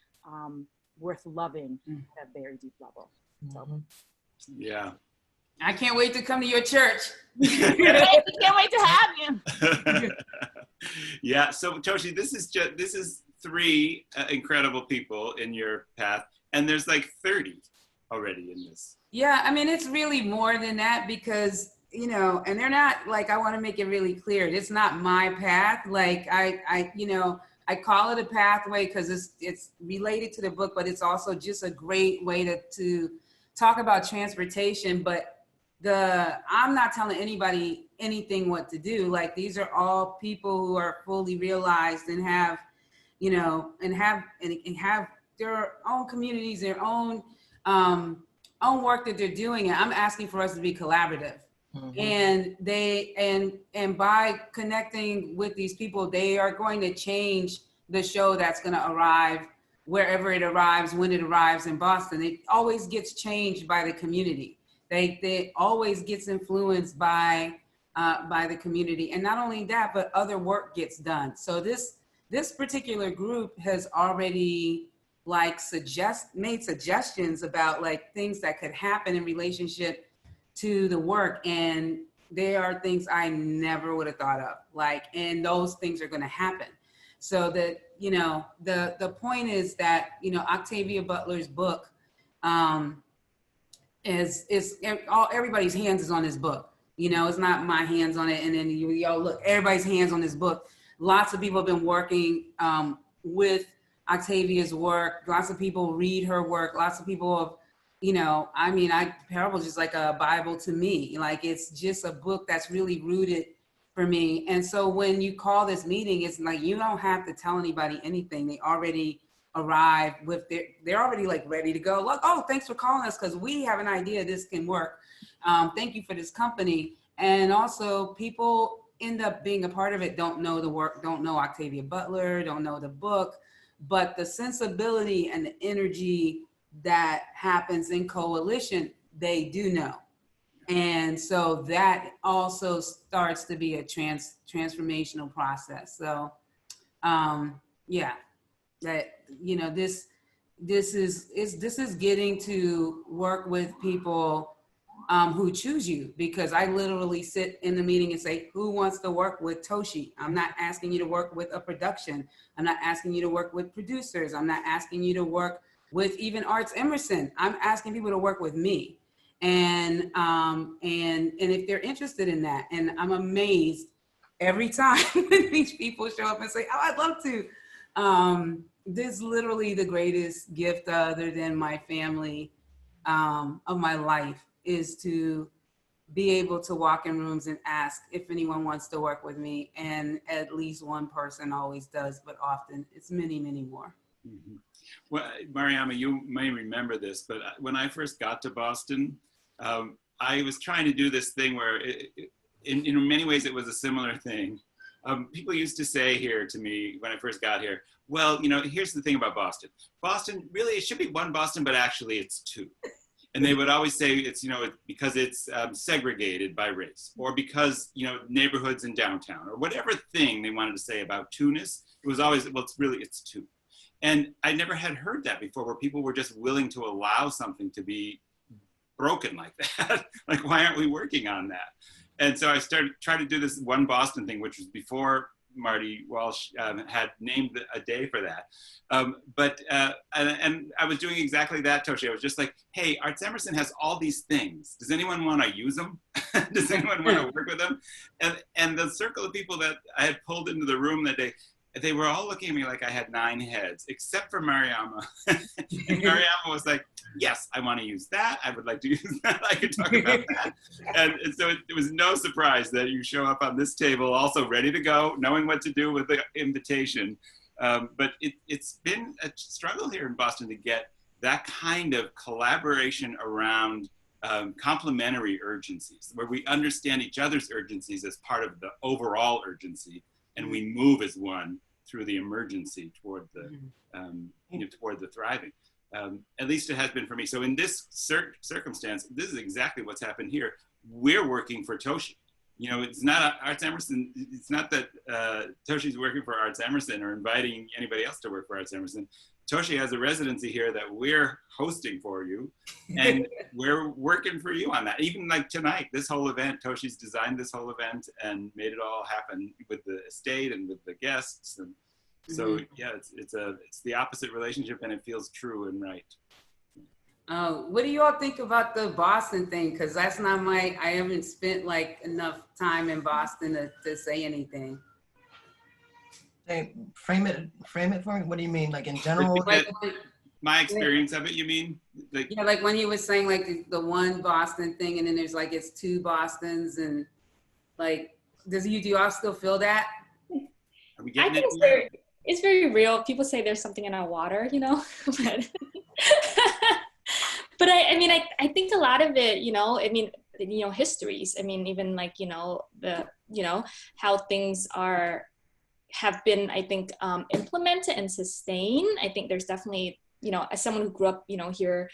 worth loving at a very deep level. So. Yeah. I can't wait to come to your church. Can't wait to have you. Yeah. So Toshi, this is 3 incredible people in your path, and there's like 30 already in this. Yeah, I mean, it's really more than that because, you know, and they're not like, I want to make it really clear. It's not my path. Like I call it a pathway because it's related to the book, but it's also just a great way to talk about transportation. But I'm not telling anybody anything what to do. Like, these are all people who are fully realized and have, you know, and have their own communities, their own work that they're doing. And I'm asking for us to be collaborative. And and by connecting with these people, they are going to change the show that's going to arrive wherever it arrives, when it arrives in Boston. It always gets changed by the community. They always gets influenced by the community. And not only that, but other work gets done. So this particular group has already like made suggestions about like things that could happen in relationship to the work. And there are things I never would have thought of, like, and those things are going to happen. So that, you know, the point is that, you know, Octavia Butler's book everybody's hands is on this book. You know, it's not my hands on it. And then y'all look, everybody's hands on this book. Lots of people have been working with Octavia's work. Lots of people read her work. Lots of people have, you know, I mean, Parable is just like a Bible to me. Like, it's just a book that's really rooted for me. And so when you call this meeting, it's like, you don't have to tell anybody anything. They already arrive with they're already like ready to go. Like, oh, thanks for calling us because we have an idea this can work. Thank you for this company. And also people end up being a part of it, don't know the work, don't know Octavia Butler, don't know the book, but the sensibility and the energy that happens in coalition, they do know. And so that also starts to be a transformational process. So yeah, that, you know, this is getting to work with people who choose you, because I literally sit in the meeting and say, who wants to work with Toshi? I'm not asking you to work with a production. I'm not asking you to work with producers. I'm not asking you to work with even ArtsEmerson. I'm asking people to work with me. And if they're interested in that, and I'm amazed every time when these people show up and say, oh, I'd love to. This is literally the greatest gift other than my family of my life, is to be able to walk in rooms and ask if anyone wants to work with me. And at least one person always does, but often it's many, many more. Mm-hmm. Well, Mariama, you may remember this, but when I first got to Boston, I was trying to do this thing where in many ways it was a similar thing. People used to say here to me when I first got here, well, you know, here's the thing about Boston. Boston, really, it should be one Boston, but actually it's two. And they would always say it's, you know, because it's segregated by race, or because, you know, neighborhoods in downtown, or whatever thing they wanted to say about two-ness. It was always, well, it's two. And I never had heard that before, where people were just willing to allow something to be broken like that. Like, why aren't we working on that? And so I tried to do this one Boston thing, which was before Marty Walsh had named a day for that. And I was doing exactly that, Toshi. I was just like, hey, ArtsEmerson has all these things. Does anyone want to use them? Does anyone want to work with them? And the circle of people that I had pulled into the room that day, they were all looking at me like I had 9 heads, except for Mariama. And Mariama was like, yes, I want to use that. I would like to use that. I could talk about that. And so it was no surprise that you show up on this table also ready to go, knowing what to do with the invitation. But it's been a struggle here in Boston to get that kind of collaboration around complementary urgencies, where we understand each other's urgencies as part of the overall urgency, and we move as one through the emergency toward the, toward the thriving. At least it has been for me. So in this circumstance, this is exactly what's happened here. We're working for Toshi. You know, it's not ArtsEmerson. It's not that Toshi's working for ArtsEmerson or inviting anybody else to work for ArtsEmerson. Toshi has a residency here that we're hosting for you, and we're working for you on that. Even like tonight, this whole event, Toshi's designed this whole event and made it all happen with the estate and with the guests. And So yeah, it's the opposite relationship, and it feels true and right. What do you all think about the Boston thing? Because that's not I haven't spent like enough time in Boston to say anything. Hey, frame it for me. What do you mean? Like in general? My experience of it, you mean? Like, yeah, like when he was saying like the one Boston thing, and then there's like it's two Bostons, and like, do you all still feel that? Are we getting it's very real. People say there's something in our water, you know, but I mean, I think a lot of it, you know, I mean, you know, histories. I mean, even like, you know, how things have been, I think, implemented and sustained. I think there's definitely, you know, as someone who grew up, you know, here,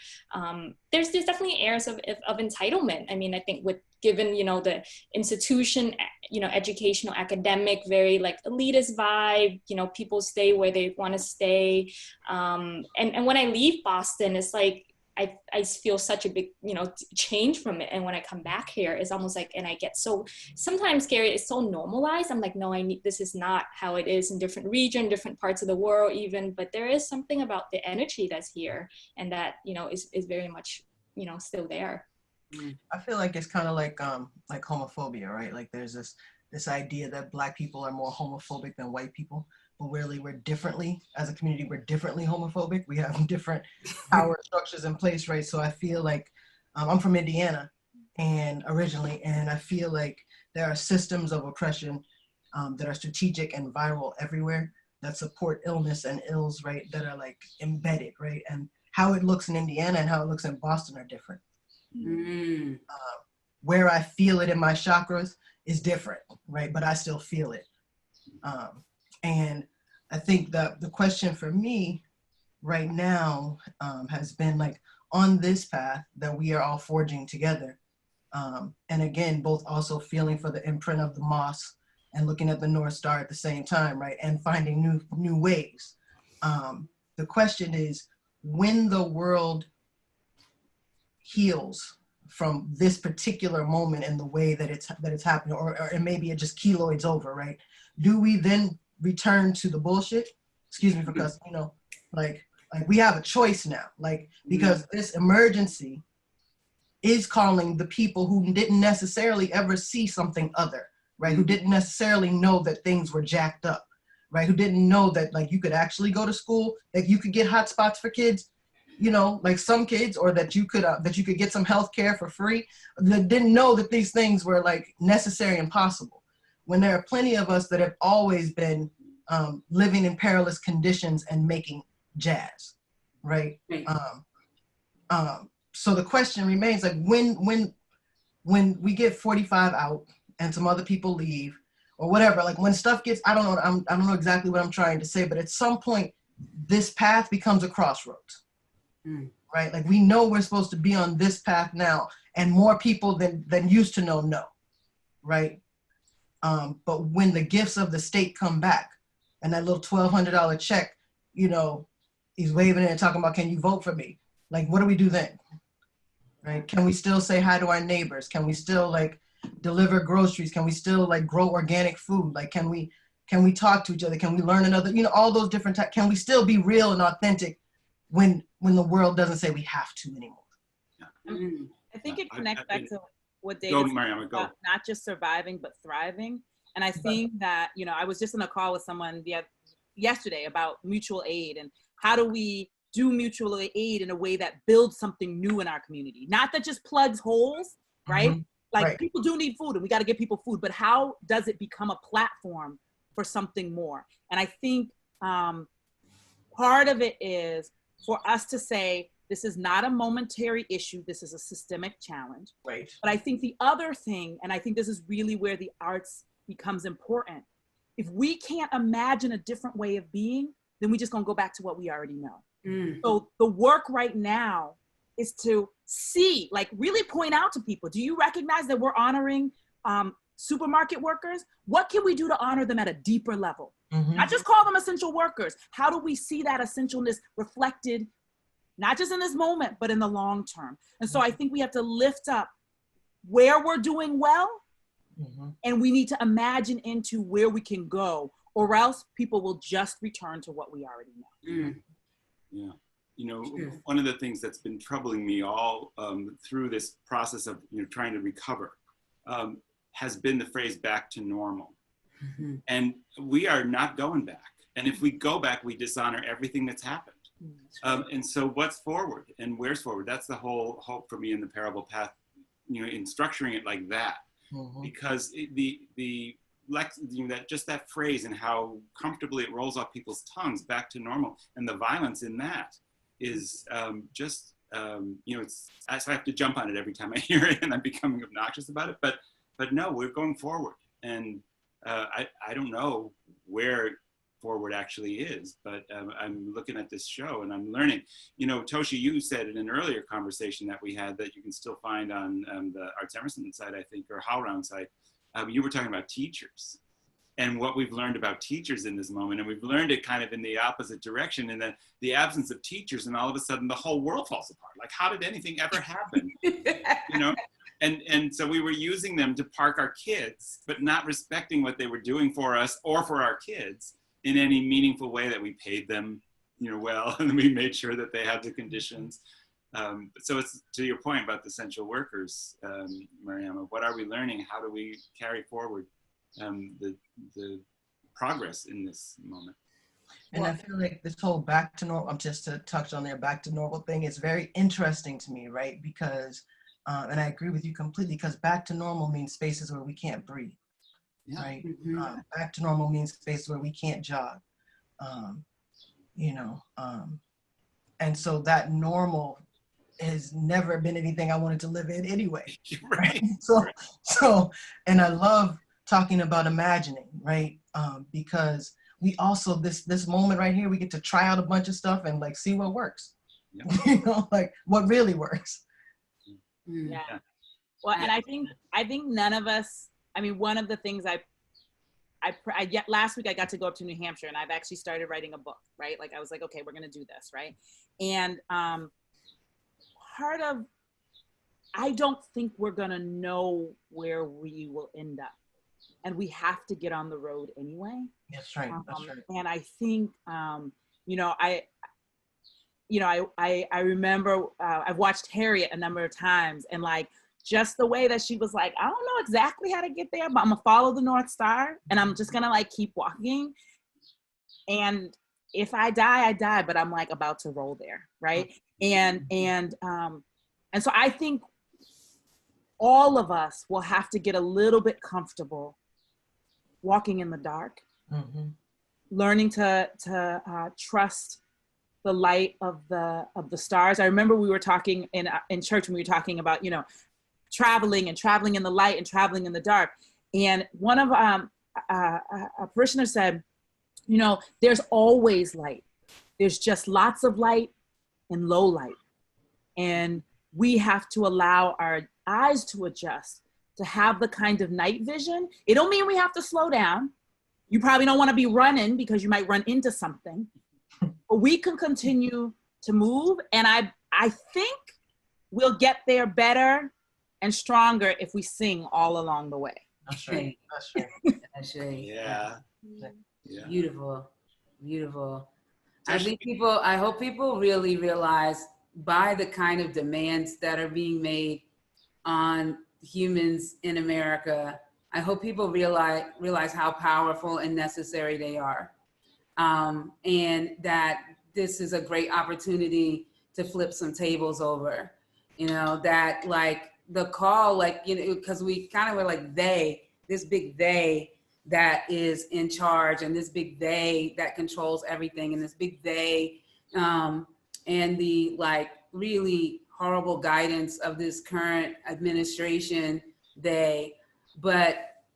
there's definitely airs of entitlement. I mean, I think given, you know, the institution, you know, educational, academic, very like elitist vibe, you know, people stay where they want to stay. And when I leave Boston, it's like, I feel such a big, you know, change from it. And when I come back here, it's almost like, and I get so, sometimes scary, it's so normalized. I'm like, no, this is not how it is in different regions, different parts of the world even, but there is something about the energy that's here and that, you know, is very much, you know, still there. I feel like it's kind of like homophobia, right? Like there's this idea that Black people are more homophobic than white people. But really, we're differently, as a community, we're differently homophobic. We have different power structures in place, right? So I feel like, I'm from Indiana originally, and I feel like there are systems of oppression that are strategic and viral everywhere that support illness and ills, right? That are like embedded, right? And how it looks in Indiana and how it looks in Boston are different. Where I feel it in my chakras is different, right? But I still feel it. And I think that the question for me right now has been like on this path that we are all forging together. And again, both also feeling for the imprint of the moss and looking at the North Star at the same time, right? And finding new ways. The question is, when the world heals from this particular moment in the way that it's happening, or maybe it just keloids over, right? Do we then return to the bullshit? Excuse me, because, you know, like we have a choice now, like, because this emergency is calling the people who didn't necessarily ever see something other, right? Who didn't necessarily know that things were jacked up, right? Who didn't know that like you could actually go to school, that you could get hotspots for kids, you know, like some kids, or that you could get some health care for free, that didn't know that these things were like necessary and possible. When there are plenty of us that have always been living in perilous conditions and making jazz, right? So the question remains, like, when we get 45 out and some other people leave or whatever, like when stuff gets, I don't know exactly what I'm trying to say, but at some point this path becomes a crossroads, right? Like we know we're supposed to be on this path now, and more people than used to know, right? But when the gifts of the state come back and that little $1,200 check, you know, he's waving it and talking about, can you vote for me? Like, what do we do then? Right? Can we still say hi to our neighbors? Can we still like deliver groceries? Can we still like grow organic food? Like, can we talk to each other? Can we learn another, you know, all those different types? Can we still be real and authentic when the world doesn't say we have to anymore? I think it connects back to what David said about not just surviving, but thriving. And I think that, you know, I was just on a call with someone yesterday about mutual aid and how do we do mutual aid in a way that builds something new in our community, not that just plugs holes, right? Like people do need food and we got to give people food, but how does it become a platform for something more? And I think part of it is for us to say, this is not a momentary issue, this is a systemic challenge. Right. But I think the other thing, and I think this is really where the arts becomes important, if we can't imagine a different way of being, then we just gonna go back to what we already know. So the work right now is to see, like really point out to people, do you recognize that we're honoring supermarket workers? What can we do to honor them at a deeper level? Not just call them essential workers. How do we see that essentialness reflected, not just in this moment, but in the long term? And so I think we have to lift up where we're doing well, and we need to imagine into where we can go or else people will just return to what we already know. Yeah. You know, one of the things that's been troubling me all through this process of trying to recover has been the phrase "back to normal," and we are not going back. And if we go back, we dishonor everything that's happened. And so, what's forward and where's forward? That's the whole hope for me in the parable path. In structuring it like that, because that phrase and how comfortably it rolls off people's tongues, back to normal, and the violence in that is so I have to jump on it every time I hear it, and I'm becoming obnoxious about it. But no, we're going forward, and I don't know where forward actually is, but I'm looking at this show and I'm learning. Toshi, you said in an earlier conversation that we had that you can still find on the ArtsEmerson site, I think, or HowRound site. You were talking about teachers and what we've learned about teachers in this moment. And we've learned it kind of in the opposite direction, in that the absence of teachers, and all of a sudden the whole world falls apart. Like, how did anything ever happen? And so we were using them to park our kids, but not respecting what they were doing for us or for our kids in any meaningful way, that we paid them, well, and we made sure that they had the conditions. So it's to your point about the essential workers, Mariama, what are we learning? How do we carry forward the progress in this moment? And I feel like this whole back to normal, just to touch on their back to normal thing, is very interesting to me, right? Because, and I agree with you completely, because back to normal means spaces where we can't breathe, right? Back to normal means spaces where we can't jog, and so that normal has never been anything I wanted to live in anyway, right? So, and I love talking about imagining, right? Because we also, this moment right here, we get to try out a bunch of stuff and like see what works, like what really works. Yeah. Well, and I think none of us, I mean, one of the things last week I got to go up to New Hampshire, and I've actually started writing a book, right? Like I was like, okay, we're gonna do this, right? And part of, I don't think we're gonna know where we will end up, and we have to get on the road anyway. That's right. That's right. And I think, I remember I've watched Harriet a number of times, and like just the way that she was like, I don't know exactly how to get there, but I'm gonna follow the North Star, and I'm just gonna like keep walking. And if I die, I die, but I'm like about to roll there, right? And so I think all of us will have to get a little bit comfortable walking in the dark, learning to trust the light of the stars. I remember we were talking in church when we were talking about, traveling in the light and traveling in the dark. And one of a parishioner said, there's always light. There's just lots of light and low light. And we have to allow our eyes to adjust to have the kind of night vision. It don't mean we have to slow down. You probably don't want to be running because you might run into something. But we can continue to move. And I think we'll get there better and stronger if we sing all along the way. That's right. That's right. That's right. Yeah. Beautiful. I hope people really realize, by the kind of demands that are being made on humans in America, I hope people realize how powerful and necessary they are. And that this is a great opportunity to flip some tables over, that like the call, because we kind of were like this big they that is in charge, and this big they that controls everything, and this big they, and the like really horrible guidance of this current administration, but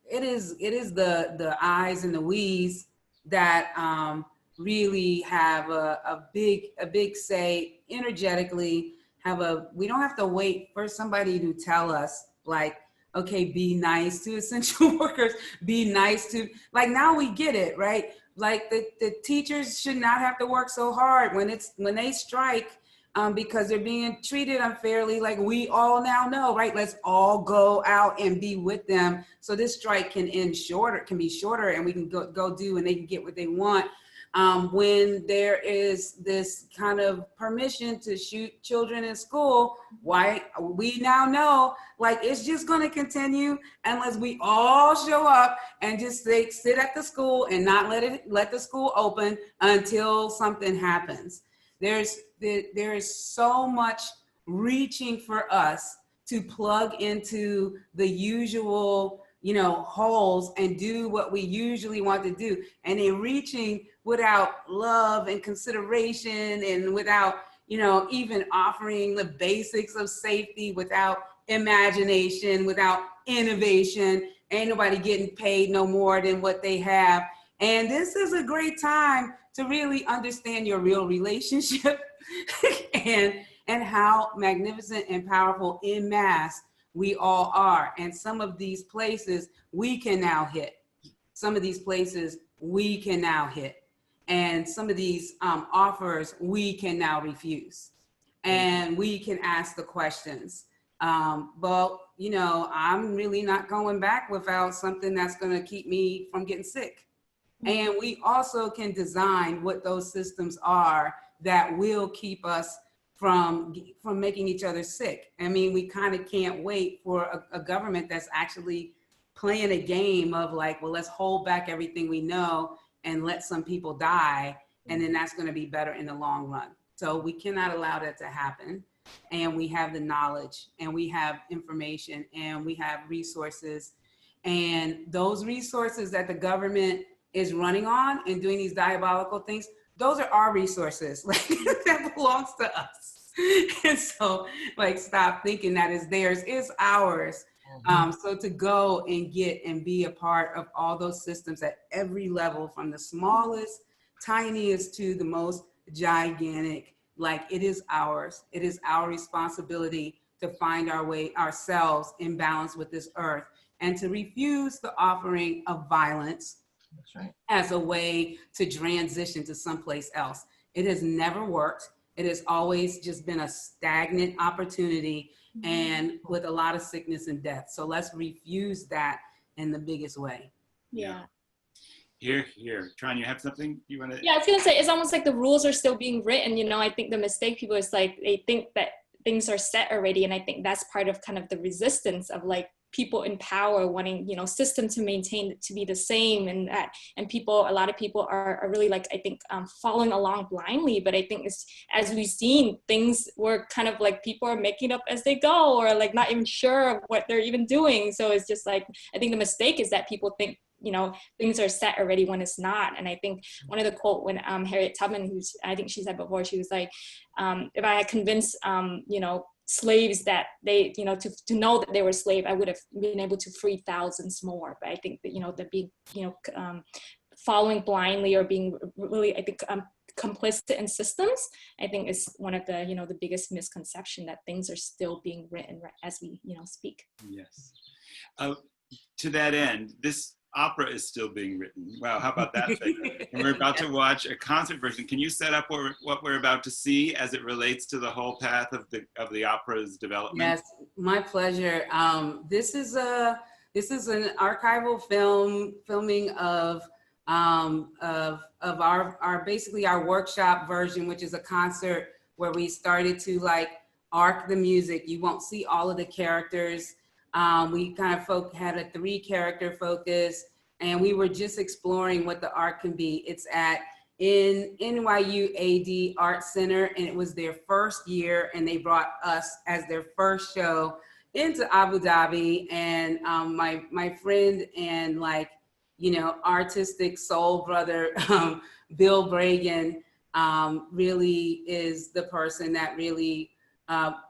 it is the I's and the we's that really have a big say energetically. We don't have to wait for somebody to tell us like, okay, be nice to essential workers, be nice to, like, now we get it, right? Like the teachers should not have to work so hard when they strike. because they're being treated unfairly, like we all now know, right? Let's all go out and be with them. So this strike can end shorter, can be shorter, and we can go do, and they can get what they want. When there is this kind of permission to shoot children in school, why we now know, like, it's just going to continue unless we all show up and just sit at the school and not let the school open until something happens. There is so much reaching for us to plug into the usual, holes and do what we usually want to do. And they're reaching without love and consideration, and without, even offering the basics of safety, without imagination, without innovation. Ain't nobody getting paid no more than what they have. And this is a great time to really understand your real relationship and how magnificent and powerful en masse we all are. And some of these places we can now hit. Some of these places we can now hit. And some of these offers we can now refuse. And we can ask the questions. Well, I'm really not going back without something that's going to keep me from getting sick. And we also can design what those systems are that will keep us from making each other sick. I mean, we kind of can't wait for a government that's actually playing a game of like, well, let's hold back everything we know and let some people die, and then that's going to be better in the long run. So we cannot allow that to happen. And we have the knowledge, and we have information, and we have resources. And those resources that the government is running on and doing these diabolical things, those are our resources. Like, that belongs to us. And so, like, stop thinking that is theirs, it's ours. So to go and get and be a part of all those systems at every level, from the smallest, tiniest to the most gigantic, like, it is ours. It is our responsibility to find our way ourselves in balance with this earth, and to refuse the offering of violence. That's right. As a way to transition to someplace else. It has never worked. It has always just been a stagnant opportunity, and with a lot of sickness and death. So let's refuse that in the biggest way. Yeah. Here. Tran, you have something you want to? Yeah, I was gonna say, it's almost like the rules are still being written. I think the mistake people is like, they think that things are set already. And I think that's part of kind of the resistance of like people in power wanting, system to maintain, to be the same, and a lot of people are really like, I think, following along blindly. But I think it's, as we've seen, things were kind of like people are making up as they go, or like not even sure of what they're even doing. So it's just like, I think the mistake is that people think, things are set already when it's not. And I think one of the quote when Harriet Tubman, who's, I think she said before, she was like, if I had convinced, slaves that they, to know that they were slave, I would have been able to free thousands more. But I think that, that being, following blindly or being really, I think, complicit in systems, I think is one of the, the biggest misconception, that things are still being written as we, speak. Yes. To that end, this opera is still being written. Wow, how about that? And we're about to watch a concert version. Can you set up what we're about to see as it relates to the whole path of the opera's development? Yes, my pleasure. This is an archival filming of our basically our workshop version, which is a concert where we started to like arc the music. You won't see all of the characters. We kind of had a 3-character focus, and we were just exploring what the art can be. It's in NYU AD Art Center, and it was their first year, and they brought us as their first show into Abu Dhabi. And my friend and artistic soul brother, Bill Reagon, really is the person that really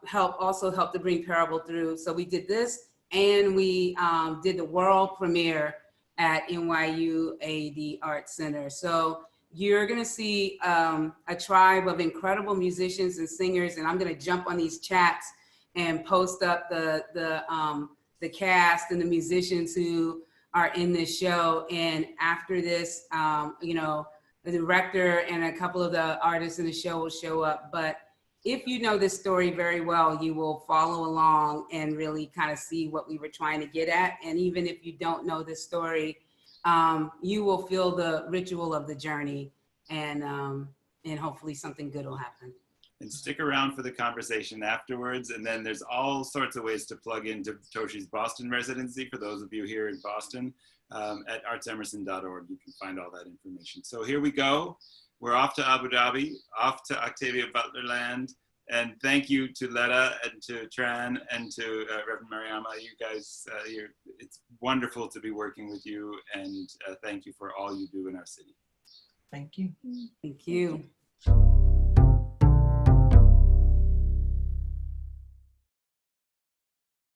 helped to bring Parable through. So we did this, and we did the world premiere at NYU AD Art Center. So you're gonna see a tribe of incredible musicians and singers, and I'm gonna jump on these chats and post up the cast and the musicians who are in this show. And after this, the director and a couple of the artists in the show will show up. But if you know this story very well, you will follow along and really kind of see what we were trying to get at. And even if you don't know this story, you will feel the ritual of the journey, and hopefully something good will happen. And stick around for the conversation afterwards. And then there's all sorts of ways to plug into Toshi's Boston residency for those of you here in Boston at artsemerson.org. You can find all that information. So here we go. We're off to Abu Dhabi, off to Octavia Butler Land. And thank you to Letta and to Tran and to Reverend Mariama. You guys, it's wonderful to be working with you. And thank you for all you do in our city. Thank you. Thank you.